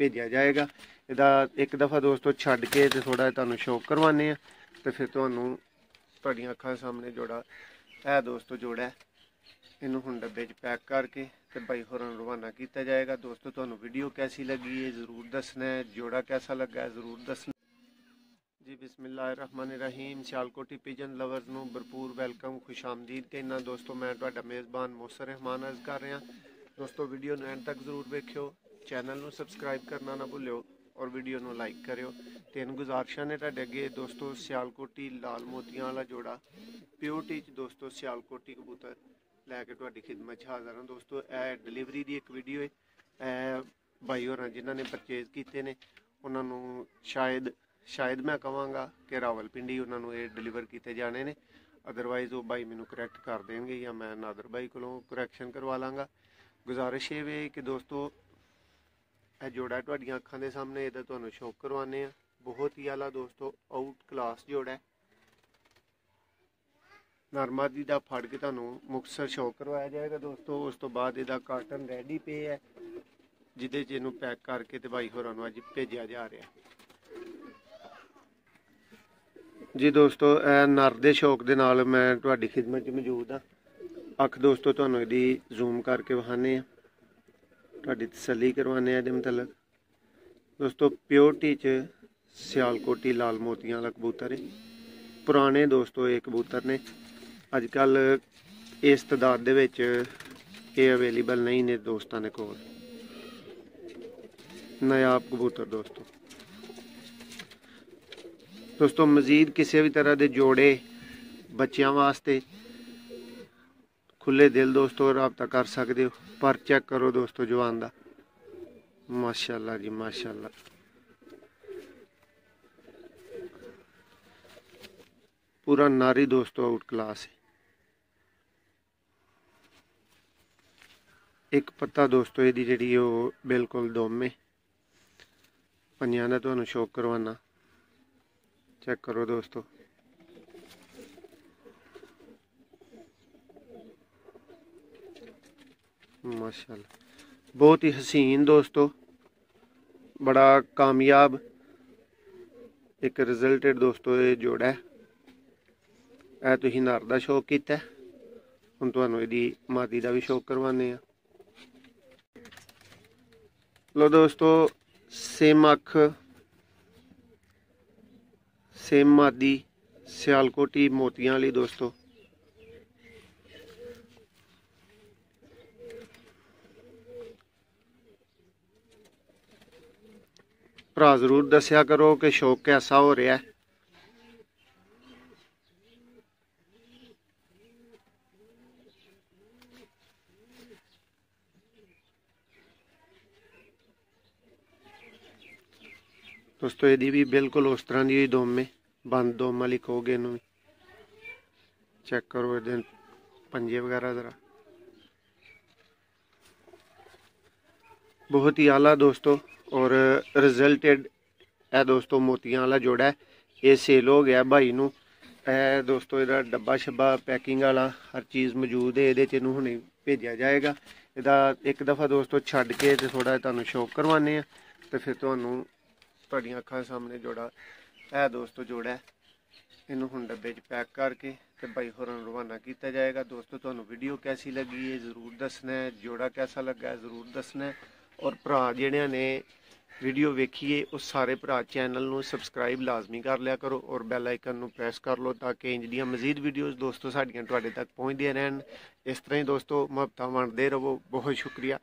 भेजा जाएगा। ਇਹਦਾ एक दफ़ा दोस्तों छड्ड के तो थोड़ा तुहानूं शौक करवाने आ तो फिर तुहानूं तुहाडीਆਂ ਅੱਖਾਂ सामने जोड़ा है दोस्तों जोड़ा इनू हुण डब्बे च पैक करके तो भाई होरां नूं रवाना किया जाएगा। दोस्तों तुहानूं वीडियो कैसी लगी है ज़रूर दसना है, जोड़ा कैसा लगा है ज़रूर दसना जी। बिस्मिल्लाहिर्रहमानिर्रहीम। सियालकोटी पिजन लवर्स नूं भरपूर वैलकम खुश आमदीद कहना दोस्तों। मैं तुहाडा मेज़बान मोहसिन रहमान अर्ज़ कर रहा दोस्तों। वीडियो नूं एंड तक जरूर वेखियो, चैनल नूं सबसक्राइब करना ना भुल्लियो और वीडियो नूं लाइक करियो। तीन गुजारिशां ने तुहाडे अगे दोस्तों। सियालकोटी लाल मोतियां वाला जोड़ा प्योरिटी च दोस्तों सियालकोटी कबूतर लैके तुहाडी खिदमत च हाज़र हां दोस्तों। यह डिलीवरी की एक वीडियो है। भाई होरां जिन्हां ने परचेज कीते ने उन्हां नूं शायद मैं कहांगा कि रावलपिंडी उन्होंने ये डिलीवर किए जाने ने, अदरवाइज़ वो भाई मैनू करैक्ट कर देंगे या मैं नादर भाई को करैक्शन करवा लाँगा। गुजारिश ये वे कि दोस्तों यह जोड़ा तुहाडीਆਂ ਅੱਖਾਂ ਦੇ सामने ਇਹਦਾ ਤੁਹਾਨੂੰ शौक करवाने बहुत ही आला दोस्तों आउट क्लास जोड़ा है। नरमादी का फड़ के तुहानूं मुक्तसर शौक करवाया जाएगा दोस्तों। उस तो बाद ਇਹਦਾ कार्टन रेडी पे है जिहदे च ਇਹਨੂੰ पैक करके तो भाई होरां नूं अज भेजा जा रहा जी दोस्तों। नर दे शौक दे नाल मैं तुहाडी खिदमत च मौजूद हाँ। अख दोस्तों तुहानूं इहदी जूम करके विखाने तुहाडी तसल्ली करवाने इहदे मतलब दोस्तों। प्योरिटी च सियालकोटी लाल मोतियां वाला कबूतर है। पुराने दोस्तों ये कबूतर ने अजकल इस तादाद दे विच ये अवेलेबल नहीं ने दोस्तों ने कोल। नायाब कबूतर दोस्तों मजीद किसी भी तरह के जोड़े बच्चों वास्ते खुले दिल दोस्तों रबता कर सकते हो। पर चेक करो दोस्तों जवान दा माशाअल्लाह जी माशाअल्लाह। पूरा नारी दोस्तों आउट क्लास है। एक पत्ता दोस्तों यदि जी बिल्कुल दुम है। पंजां दा तुहानूं शौक करवाना चेक करो दोस्तों। माशाअल्लाह बहुत ही हसीन दोस्तों, बड़ा कामयाब एक रिजल्टेड दोस्तों ये जोड़ा है। यह तुसीं नर दा शौक कीता हुण तुहानूं इहदी मादी दा भी शौक करवाने आ। लो दोस्तों सेम अख सेम मादी सियालकोटी मोतियां वाली दोस्तों। भरा जरूर दस्या करो कि शौक कैसा हो रहा है। दोस्तों यदि भी बिल्कुल उस तरह की दुम है, बंद दुम वाली कहोगे इनू भी चेक करो ये पंजे वगैरह जरा बहुत ही आला दोस्तों। और रिजल्टेड है दोस्तों मोतियां वाला जोड़ा है। ये सेल हो गया भाई नू दोस्तों। ਇਹਦਾ डब्बा शब्बा पैकिंग वाला हर चीज़ मौजूद है। ये हुणे भेजा जाएगा। ਇਹਦਾ एक दफ़ा दोस्तों छड्ड के तो थोड़ा तुहानूं शौक करवाने तो फिर तुहानूं तुहाडीਆਂ ਅੱਖਾਂ सामने जोड़ा है दोस्तों जोड़ा इनू हुण डब्बे च पैक करके तो भाई होरां नूं रवाना किया जाएगा। दोस्तों तुहानूं वीडियो कैसी लगी है ज़रूर दसना है, जोड़ा कैसा लगा है ज़रूर दसना है। और भरा जिहड़ियां ने वीडियो वेखिए उस सारे भरा चैनल नूं सबसक्राइब लाजमी कर लिया करो और बैल आइकन नूं प्रेस कर लो ताकि इंज दियां मजीद वीडियोज़ दोस्तों साडियां तुहाडे तक पहुँचदियां रहन। इस तरह ही दोस्तों मुहब्बतां वंडदे रहो। बहुत शुक्रिया।